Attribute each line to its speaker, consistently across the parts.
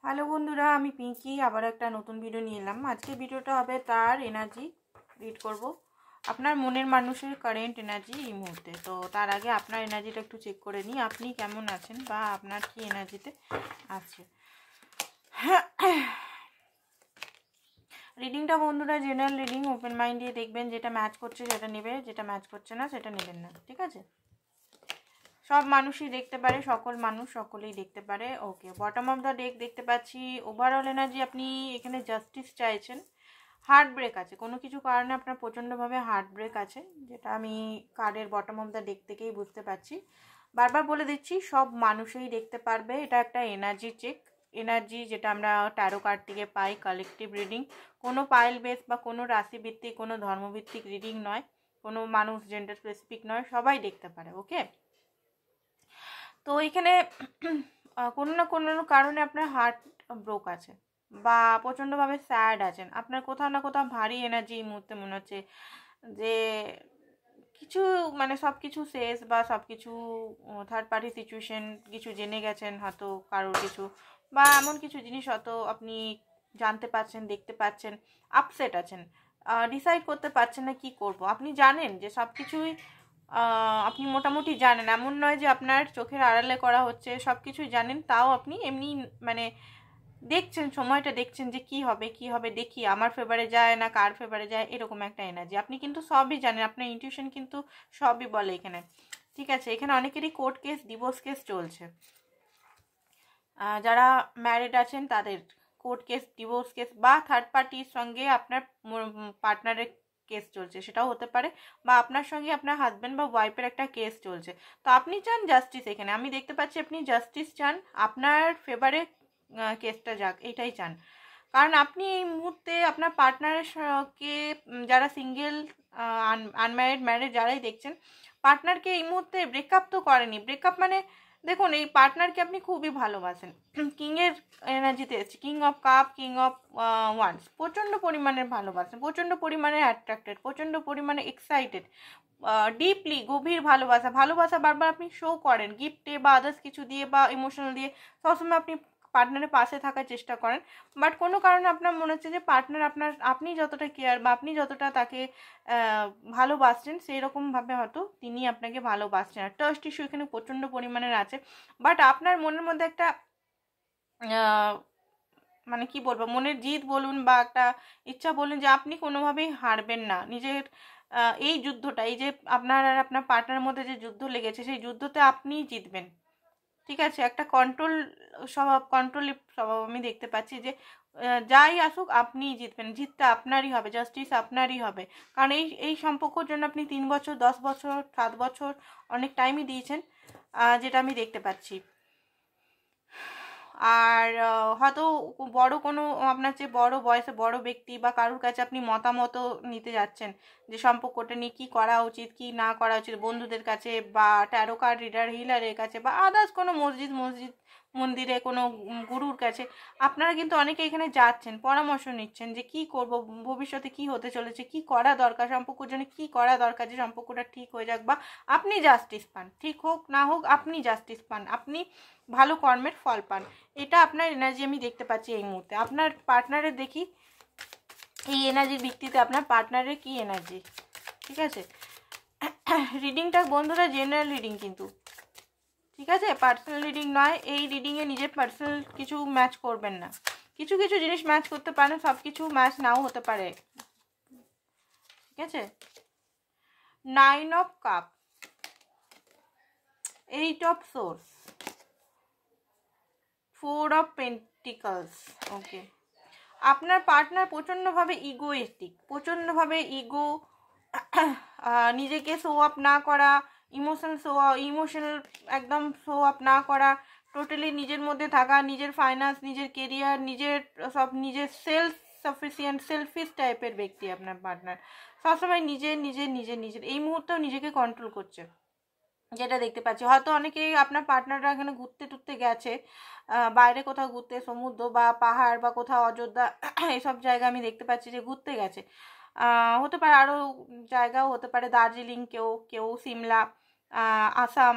Speaker 1: Hello বন্ধুরা, আমি পিঙ্কি আবার একটা নতুন ভিডিও নিয়ে এলাম। আজকে ভিডিওটা হবে তার এনার্জি রিড করব, আপনার মনের মানুষের কারেন্ট এনার্জি এই মুহূর্তে। তো তার আগে আপনার এনার্জিটা একটু চেক করে নিই, আপনি কেমন আছেন বা আপনার কি এনার্জিতে আছে। রিডিংটা বন্ধুরা জেনারেল রিডিং, ওপেন মাইন্ড দিয়ে দেখবেন, যেটা ম্যাচ করছে সেটা নেবে, যেটা ম্যাচ করছে না সেটা নেবেন না, ঠিক আছে? সব মানুষই দেখতে পারে, সকল মানুষ সকলেই দেখতে পারে। ওকে, বটম অফ দ্য ডেক দেখতে পাচ্ছি ওভারঅল এনার্জি। আপনি এখানে জাস্টিস চাইছেন, হার্ট ব্রেক আছে, কোনো কিছু কারণে আপনার প্রচণ্ডভাবে হার্ট ব্রেক আছে, যেটা আমি কার্ডের বটম অফ দ্য ডেক থেকেই বুঝতে পারছি। বারবার বলে দিচ্ছি, সব মানুষই দেখতে পারবে। এটা একটা এনার্জি চেক, এনার্জি যেটা আমরা ট্যারো কার্ড থেকে পাই, কালেকটিভ রিডিং। কোনো পাইল বেস বা কোনো রাশিভিত্তিক, কোনো ধর্মভিত্তিক রিডিং নয়, কোনো মানুষ জেন্ডার স্পেসিফিক নয়, সবাই দেখতে পারে। ওকে, তো এখানে কোনো না কোনো কারণে আপনার হার্ট ব্রোক আছে বা প্রচণ্ডভাবে স্যাড আছেন, আপনার কোথাও না কোথাও ভারী এনার্জি এই মুহূর্তে মনে হচ্ছে যে কিছু মানে সব কিছু শেষ, বা সব কিছু থার্ড পার্টি সিচুয়েশন কিছু জেনে গেছেন হয়তো কারোর কিছু, বা এমন কিছু জিনিস হয়তো আপনি জানতে পারছেন, দেখতে পাচ্ছেন, আপসেট আছেন, ডিসাইড করতে পারছেন না কি করব। আপনি জানেন যে সব কিছুই আপনি মোটামুটি জানেন, এমন নয় যে আপনার চোখের আড়ালে করা হচ্ছে, সব কিছুই জানেন, তাও আপনি এমনি মানে দেখছেন, সময়টা দেখছেন যে কি হবে কি হবে, দেখি আমার ফেভারে যায় না কার ফেভারে যায়, এরকম একটা এনার্জি। আপনি কিন্তু সবই জানেন, আপনার ইনটিউশন কিন্তু সবই বলে এখানে, ঠিক আছে? এখানে অনেকেরই কোর্ট কেস, ডিভোর্স কেস চলছে। যারা ম্যারিড আছেন তাদের কোর্ট কেস, ডিভোর্স কেস, বা থার্ড পার্টির সঙ্গে আপনার পার্টনারের কেস চলছে, সেটাও হতে পারে, বা আপনার সঙ্গে আপনার হাজব্যান্ড বা ওয়াইফের একটা কেস চলছে। তো আপনি চান জাস্টিস, এখানে আমি দেখতে পাচ্ছি আপনি জাস্টিস চান, আপনার ফেভারে কেসটা যাক, এটাই চান। কারণ আপনি এই মুহূর্তে আপনার পার্টনারের কে, যারা সিঙ্গেল, আনম্যারিড, ম্যারিড যারাই দেখছেন, পার্টনারকে এই মুহূর্তে ব্রেকআপ তো করেনি। ব্রেকআপ মানে দেখুন, এই পার্টনারকে আপনি খুবই ভালোবাসেন, কিংয়ের এনার্জিতে এসেছে, king of cup, king of wands, প্রচণ্ড পরিমাণের ভালোবাসেন, প্রচণ্ড পরিমাণে অ্যাট্রাক্টেড, প্রচণ্ড পরিমাণে এক্সাইটেড, ডিপলি গভীর ভালোবাসা। ভালোবাসা বারবার আপনি শো করেন গিফটে বা আদার্স কিছু দিয়ে বা ইমোশনাল দিয়ে, সবসময় আপনি পার্টনারের পাশে থাকার চেষ্টা করেন। বাট কোনো কারণে আপনার মনে হচ্ছে যে পার্টনার আপনার, আপনি যতটা কেয়ার বা আপনি যতটা তাকে ভালোবাসছেন, সেই রকমভাবে হয়তো তিনি আপনাকে ভালোবাসছেন। আর ট্রাস্ট ইস্যু এখানে প্রচণ্ড পরিমাণের আছে। বাট আপনার মনের মধ্যে একটা মানে কি বলবো, মনের জিদ বলুন বা একটা ইচ্ছা বলুন যে আপনি কোনোভাবেই হারবেন না। নিজের এই যুদ্ধটা, এই যে আপনার আর আপনার পার্টনারের মধ্যে যে যুদ্ধ লেগেছে, সেই যুদ্ধতে আপনিই জিতবেন, ঠিক আছে? একটা কন্ট্রোল স্বভাব, কন্ট্রোল স্বভাব আমি দেখতে পাচ্ছি, যে যাই আসুক আপনিই জিতবেন, জিতটা আপনারই হবে, জাস্টিস আপনারই হবে। কারণ এই সম্পর্কের জন্য আপনি 3 বছর, 10 বছর, 7 বছর অনেক টাইমই দিয়েছেন, যেটা আমি দেখতে পাচ্ছি। আর হয়তো বড় কোনো, আপনার চেয়ে বড় বয়সে বড় ব্যক্তি বা কারোর কাছে আপনি মতামত নিতে যাচ্ছেন যে সম্পর্কটা নিয়ে কী করা উচিত কী না করা উচিত, বন্ধুদের কাছে বা ট্যারো কার্ড রিডার, হিলারের কাছে, বা আদার্স কোনো মসজিদ মন্দিরে কোনো গুরুর কাছে। আপনারা কিন্তু অনেকে এখানে যাচ্ছেন, পরামর্শ নিচ্ছেন যে কি করব, ভবিষ্যতে কি হতে চলেছে, কি করা দরকার, সম্পর্কের জন্য কি করা দরকার যে সম্পর্কটা ঠিক হয়ে যাক, বা আপনি জাস্টিস পান, ঠিক হোক না হোক আপনি জাস্টিস পান, আপনি ভালো কর্মের ফল পান। এটা আপনার এনার্জি আমি দেখতে পাচ্ছি এই মুহূর্তে। আপনার পার্টনারের দেখি এই এনার্জির ভিত্তিতে আপনার পার্টনারের কি এনার্জি, ঠিক আছে? রিডিংটা বন্ধুরা জেনারেল রিডিং কিন্তু, ঠিক আছে? পার্সোনাল রিডিং নয়। এই রিডিংয়ে নিজের পার্সোনাল কিছু ম্যাচ করবেন না। কিছু কিছু জিনিস ম্যাচ করতে পারেন, সব কিছু ম্যাচ নাও হতে পারে, ঠিক আছে? 9 of cup, 8 of swords, 4 of pentacles. Okay, আপনার পার্টনার প্রচণ্ডভাবে ইগোয়েস্টিক, প্রচণ্ডভাবে ইগো, নিজেকে শো আপ না করা, ইমোশনাল একদম শো আপ না করা, টোটালি নিজের মধ্যে থাকা, নিজের ফাইন্যান্স, নিজের কেরিয়ার, নিজের সব, নিজের সেলফ সাফিসিয়েন্ট, সেলফিশ টাইপের ব্যক্তি আপনার পার্টনার। সবসময় নিজের এই মুহূর্তেও নিজেকে কন্ট্রোল করছে, যেটা দেখতে পাচ্ছি। হয়তো অনেকেই আপনার পার্টনাররা এখানে ঘুরতে টুরতে গেছে, বাইরে কোথাও ঘুরতে, সমুদ্র বা পাহাড় বা কোথাও অযোধ্যা, এইসব জায়গা আমি দেখতে পাচ্ছি যে ঘুরতে গেছে। হতে পারে আরও জায়গাও হতে পারে, দার্জিলিং, কেউ কেউ সিমলা, আসাম,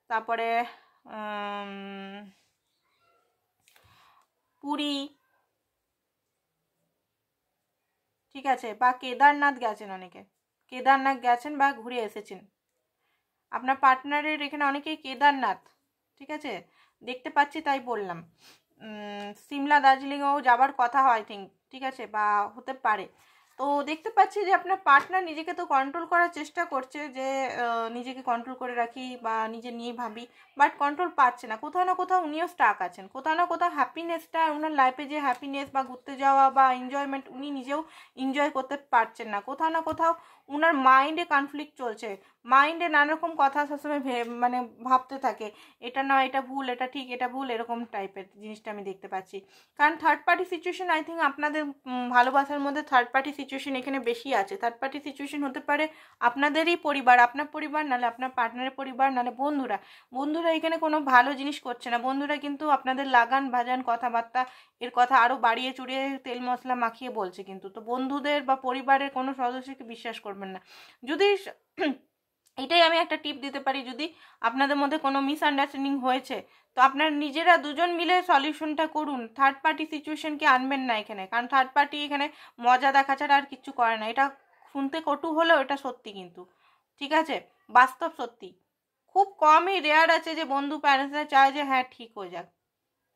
Speaker 1: তারপরে পুরী, ঠিক আছে, বা কেদারনাথ গেছেন, অনেকে কেদারনাথ গেছেন বা ঘুরে এসেছেন। আপনার পার্টনারের এখানে অনেকেই কেদারনাথ, ঠিক আছে, দেখতে পাচ্ছি, তাই বললাম। সিমলা দার্জিলিংও যাবার কথা হয় আই থিঙ্ক, ঠিক আছে, বা হতে পারে। তো দেখতে পাচ্ছি যে আপনার পার্টনার নিজেকে তো কন্ট্রোল করার চেষ্টা করছে, যে নিজেকে কন্ট্রোল করে রাখি বা নিজে নিয়ে ভাবি, বাট কন্ট্রোল পাচ্ছে না। কোথাও না কোথাও উনিও স্টাক আছেন, কোথাও না কোথাও হ্যাপিনেসটা, ওনার লাইফে যে হ্যাপিনেস বা ঘুরতে যাওয়া বা এনজয়মেন্ট, উনি নিজেও এনজয় করতে পারছেন না। কোথাও না কোথাও উনার মাইন্ডে কনফ্লিক্ট চলছে, মাইন্ডে নানা রকম কথা সবসময় মানে ভাবতে থাকে, এটা নয়, এটা ভুল, এটা ঠিক, এটা ভুল, এরকম টাইপের জিনিসটা আমি দেখতে পাচ্ছি। কারণ third party situation, I think আপনাদের ভালোবাসার মধ্যে থার্ড পার্টি সিচুয়েশন এখানে বেশি আছে। থার্ড পার্টি সিচুয়েশন হতে পারে আপনাদেরই পরিবার, আপনার পরিবার, নাহলে আপনার পার্টনারের পরিবার, নাহলে বন্ধুরা। বন্ধুরা এখানে কোনো ভালো জিনিস করছে না, বন্ধুরা কিন্তু আপনাদের লাগান ভাজান কথাবার্তা, এর কথা আরও বাড়িয়ে চুড়িয়ে তেল মশলা মাখিয়ে বলছে কিন্তু। তো বন্ধুদের বা পরিবারের কোনো সদস্যকে বিশ্বাস করবেন না। যদি এটাই আমি একটা টিপ দিতে পারি, যদি আপনাদের মধ্যে কোনো মিসআন্ডারস্ট্যান্ডিং হয়েছে, তো আপনার নিজেরা দুজন মিলে সলিউশনটা করুন, থার্ড পার্টি সিচুয়েশনকে আনবেন না এখানে। কারণ থার্ড পার্টি এখানে মজা দেখা ছাড়া আর কিচ্ছু করে না। এটা শুনতে কটু হলেও এটা সত্যি কিন্তু, ঠিক আছে, বাস্তব সত্যি। খুব কমই রেয়ার আছে যে বন্ধু প্যারেন্টসরা চায় যে হ্যাঁ ঠিক হয়ে যাক,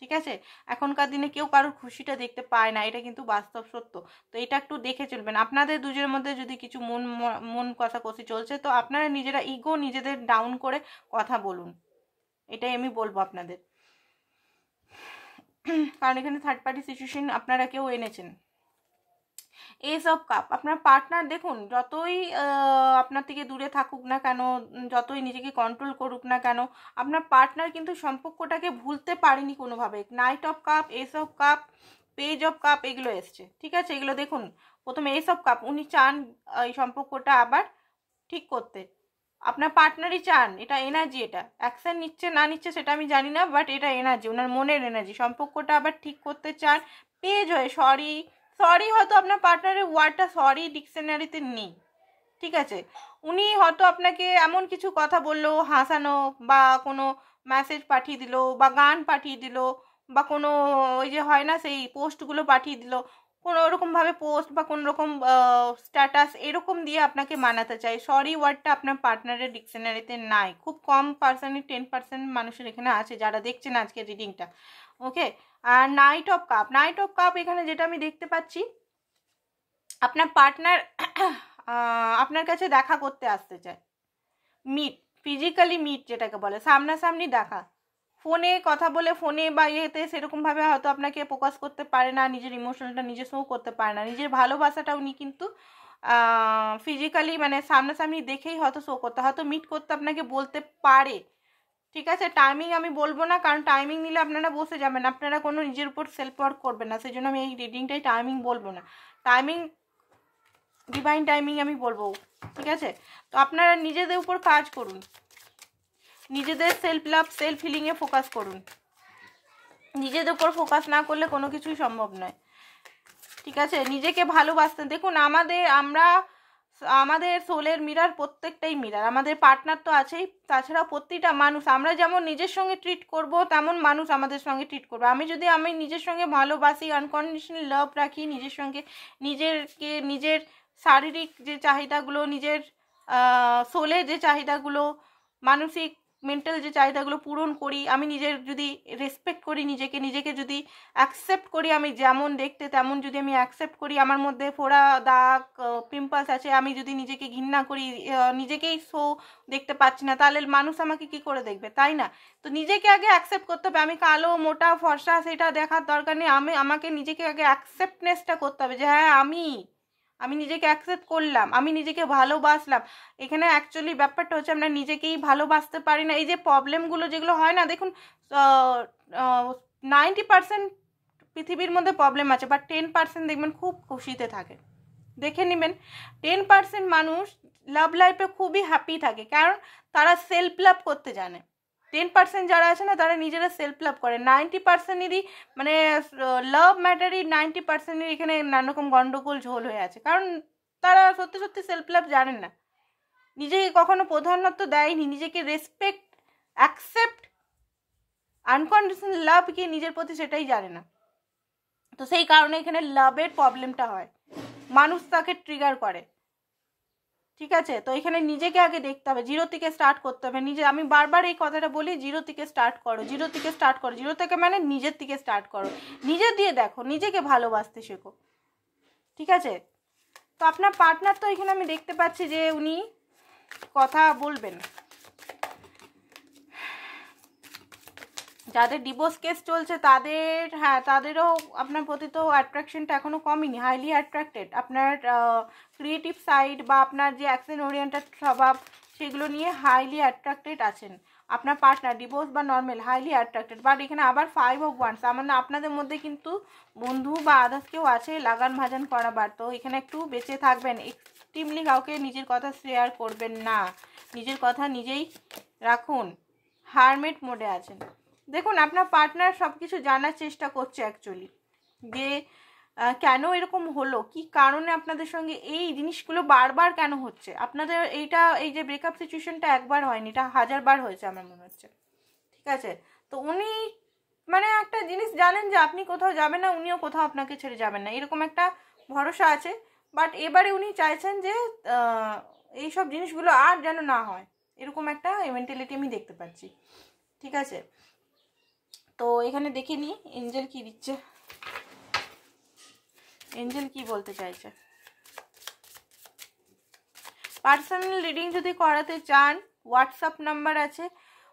Speaker 1: ঠিক আছে। এখনকার দিনে কেউ কারোর খুশিটা দেখতে পায় না, এটা কিন্তু বাস্তব সত্য। তো এটা একটু দেখে চলবেন। আপনাদের দুজনের মধ্যে যদি কিছু মন কষাকষি চলছে, তো আপনারা নিজেরা ইগো নিজেদের ডাউন করে কথা বলুন, এটাই আমি বলবো আপনাদের। কারণ এখানে থার্ড পার্টি সিচুয়েশন আপনারা কেউ এনেছেন। এস অফ কাপ, আপনার পার্টনার দেখুন যতই আপনার থেকে দূরে থাকুক না কেন, যতই নিজেকে কন্ট্রোল করুক না কেন, আপনার পার্টনার কিন্তু সম্পর্কটাকে ভুলতে পারেনি কোনোভাবে। Night of cup, S of cup, page of cup, এগুলো এসছে, ঠিক আছে। এগুলো দেখুন, প্রথমে এস অফ কাপ, উনি চান এই সম্পর্কটা আবার ঠিক করতে, আপনার পার্টনারই চান, এটা এনার্জি, এটা অ্যাকশন নিচ্ছে না নিচ্ছে সেটা আমি জানি না, বাট এটা এনার্জি, ওনার মনের এনার্জি, সম্পর্কটা আবার ঠিক করতে চান। পেজ হয়ে সরি, সরি হয়তো আপনার পার্টনারের ওয়ার্ডটা সরি ডিকশনারিতে নেই, ঠিক আছে। উনি হয়তো আপনাকে এমন কিছু কথা বললো, হাসানো, বা কোনো মেসেজ পাঠিয়ে দিল, বা গান পাঠিয়ে দিল, বা কোনো ওই যে হয় না সেই পোস্টগুলো পাঠিয়ে দিল, কোনো রকমভাবে পোস্ট বা কোনো রকম স্ট্যাটাস এরকম দিয়ে আপনাকে মানাতে চাই। সরি ওয়ার্ডটা আপনার পার্টনারের ডিকশনারিতে নাই, খুব কম পার্সেন্টই 10% মানুষের এখানে আছে যারা দেখছেন আজকে রিডিংটা, ওকে। আর knight of cup, knight of cup এখানে যেটা আমি দেখতে পাচ্ছি, আপনার পার্টনার আপনার কাছে দেখা করতে আসতে চায়, মিট, ফিজিক্যালি মিট যেটাকে বলে, সামনাসামনি দেখা। ফোনে কথা বলে, ফোনে বা ইয়েতে সেরকমভাবে হয়তো আপনাকে প্রকাশ করতে পারে না, নিজের ইমোশনটা নিজে শো করতে পারে না, নিজের ভালোবাসাটা উনি কিন্তু ফিজিক্যালি মানে সামনাসামনি দেখেই হয়তো শো করতে, হয়তো মিট করতে আপনাকে বলতে পারে, ঠিক আছে। টাইমিং আমি বলবো না, কারণ টাইমিং নিলে আপনারা বসে যাবেন, আপনারা কোনো নিজের উপর সেলফ ওয়ার্ক করবেন না, সেই জন্য আমি এই রিডিংটাই টাইমিং বলবো না। টাইমিং ডিভাইন টাইমিং আমি বলবো, ঠিক আছে। তো আপনারা নিজেদের উপর কাজ করুন, নিজেদের সেলফ লাভ সেলফ হিলিংয়ে ফোকাস করুন। নিজেদের উপর ফোকাস না করলে কোনো কিছুই সম্ভব নয়, ঠিক আছে। নিজেকে ভালোবাসতে দেখুন, আমাদের সোলের মিরার, প্রত্যেকটাই মিরার, আমাদের পার্টনার তো আছেই, তাছাড়া প্রতিটা মানুষ আমরা যেমন নিজের সঙ্গে ট্রিট করব, তেমন মানুষ আমাদের সঙ্গে ট্রিট করবে। আমি নিজের সঙ্গে ভালোবাসি, আনকন্ডিশনাল লাভ রাখি নিজের সঙ্গে, নিজের শারীরিক যে চাহিদাগুলো, নিজের সোলের যে চাহিদাগুলো, মানসিক মেন্টাল যে চাহিদাগুলো পূরণ করি, আমি নিজের যদি রেসপেক্ট করি, নিজেকে যদি অ্যাকসেপ্ট করি, আমি যেমন দেখতে তেমন যদি আমি অ্যাকসেপ্ট করি, আমার মধ্যে ফোড়া দাগ পিম্পলস আছে, আমি যদি নিজেকে ঘৃণা করি, নিজেকেই শো দেখতে পাচ্ছি না, তাহলে মানুষ আমাকে কি করে দেখবে, তাই না? তো নিজেকে আগে অ্যাকসেপ্ট করতে হবে। আমি কালো মোটা ফর্সা সেটা দেখার দরকার নেই, আমাকে নিজেকে আগে অ্যাকসেপ্টনেসটা করতে হবে, যে হ্যাঁ আমি নিজেকে অ্যাকসেপ্ট করলাম, আমি নিজেকে ভালোবাসলাম। এখানে অ্যাকচুয়ালি ব্যাপারটা হচ্ছে আমরা নিজেকেই ভালোবাসতে পারি না। এই যে প্রবলেমগুলো যেগুলো হয় না, দেখুন 90% পৃথিবীর মধ্যে প্রবলেম আছে, বাট 10% দেখবেন খুব খুশিতে থাকে, দেখে নেবেন। 10% মানুষ লাভ লাইফে খুবই হ্যাপি থাকে, কারণ তারা সেলফ লাভ করতে জানে। 10% যারা আছে না, তারা নিজেরা সেলফ লাভ করে। 90%এরই মানে লাভ ম্যাটারই 90%এর এখানে নানারকম গন্ডগোল ঝোল হয়ে আছে, কারণ তারা সত্যি সত্যি সেলফ লাভ জানেন না, নিজেকে কখনো প্রাধান্যত্ব দেয়নি, নিজেকে রেসপেক্ট, অ্যাকসেপ্ট, আনকন্ডিশনাল লাভ কি নিজের প্রতি সেটাই জানে না। তো সেই কারণে এখানে লাভের প্রবলেমটা হয়, মানুষ তাকে ট্রিগার করে, ঠিক আছে। তো এখানে নিজেকে আগে দেখতে হবে, জিরো থেকে স্টার্ট করতে হবে। নিজে, আমি বারবার এই কথাটা বলি, জিরো থেকে স্টার্ট করো, জিরো থেকে স্টার্ট করো। জিরো থেকে মানে নিজের থেকে স্টার্ট করো, নিজে দিয়ে দেখো, নিজেকে ভালোবাসতে শেখো, ঠিক আছে। তো আপনার পার্টনার তো এখানে আমি দেখতে পাচ্ছি যে উনি কথা বলবেন। যাদের ডিভোর্স কেস চলছে তাদের, হ্যাঁ তাদেরও আপনার প্রতি তো অ্যাট্রাকশনটা এখনও কমেনি, হাইলি অ্যাট্রাক্টেড। আপনার ক্রিয়েটিভ সাইড বা আপনার যে অ্যাকশন ওরিয়েন্টেড স্বভাব সেগুলো নিয়ে হাইলি অ্যাট্রাক্টেড আছেন। আপনার পার্টনার ডিভোর্স বা নর্মাল হাইলি অ্যাট্রাক্টেড, বাট এখানে আবার 5 অফ ওয়ান্স, মানে আপনাদের মধ্যে কিন্তু বন্ধু বা আদার্স কেউ আছে লাগান ভাজান করাবার। তো এখানে একটু বেঁচে থাকবেন, এক্সট্রিমলি কাউকে নিজের কথা শেয়ার করবেন না, নিজের কথা নিজেই রাখুন, হারমেট মোডে আছেন। দেখুন আপনার পার্টনার সব কিছু জানার চেষ্টা করছে অ্যাকচুয়ালি, যে কেন এরকম হলো, কি কারণে আপনাদের সঙ্গে এই জিনিসগুলো বারবার কেন হচ্ছে। আপনাদের এইটা, এই যে ব্রেকআপ সিচুয়েশনটা একবার হয়নি, এটা 1000 বার হয়েছে আমার মনে হচ্ছে, ঠিক আছে। তো উনি মানে একটা জিনিস জানেন যে আপনি কোথাও যাবেন না, উনিও কোথাও আপনাকে ছেড়ে যাবেন না, এরকম একটা ভরসা আছে। বাট এবারে উনি চাইছেন যে এইসব জিনিসগুলো আর যেন না হয়, এরকম একটা মেন্টালিটি আমি দেখতে পাচ্ছি, ঠিক আছে। তো এখানে দেখে নিই এঞ্জেল কি দিচ্ছে, এঞ্জেল কি বলতে চাইছে। পার্সোনাল রিডিং যদি করাতে চান হোয়াটসঅ্যাপ নাম্বার আছে,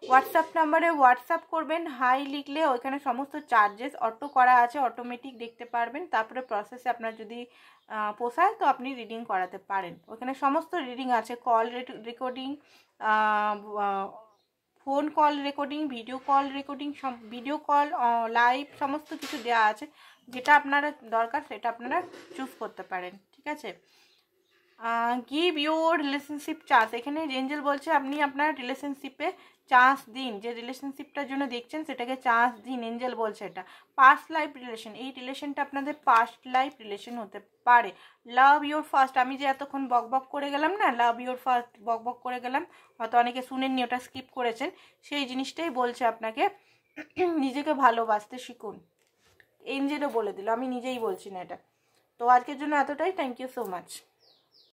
Speaker 1: হোয়াটসঅ্যাপ নাম্বারে হোয়াটসঅ্যাপ করবেন, হাই লিখলে ওইখানে সমস্ত চার্জেস অটো করা আছে, অটোমেটিক দেখতে পারবেন। তারপরে প্রসেসে আপনার যদি পোষায় তো আপনি রিডিং করাতে পারেন, ওইখানে সমস্ত রিডিং আছে, call recording, phone call recording, video call recording, video call live সমস্ত কিছু দেওয়া আছে, যেটা আপনারা দরকার সেটা আপনারা চুজ করতে পারেন, ঠিক আছে। গিভ ইউর রিলেশনশিপ চান্স, এখানে এঞ্জেল বলছে আপনি আপনার রিলেশনশিপে চান্স দিন, যে রিলেশনশিপটার জন্য দেখছেন সেটাকে চান্স দিন। এঞ্জেল বলছে এটা পাস্ট লাইফ রিলেশন, এই রিলেশনটা আপনাদের পাস্ট লাইফ রিলেশন হতে পারে। লাভ ইউর ফার্স্ট, আমি যে এতক্ষণ বক করে গেলাম না, লাভ ইউর ফার্স্ট বক করে গেলাম, হয়তো অনেকে শুনেননি, ওটা স্কিপ করেছেন, সেই জিনিসটাই বলছে আপনাকে নিজেকে ভালোবাসতে শিখুন। এঞ্জেলও বলে দিল, আমি নিজেই বলছি না এটা। তো আজকের জন্য এতটাই, থ্যাংক ইউ সো মাচ।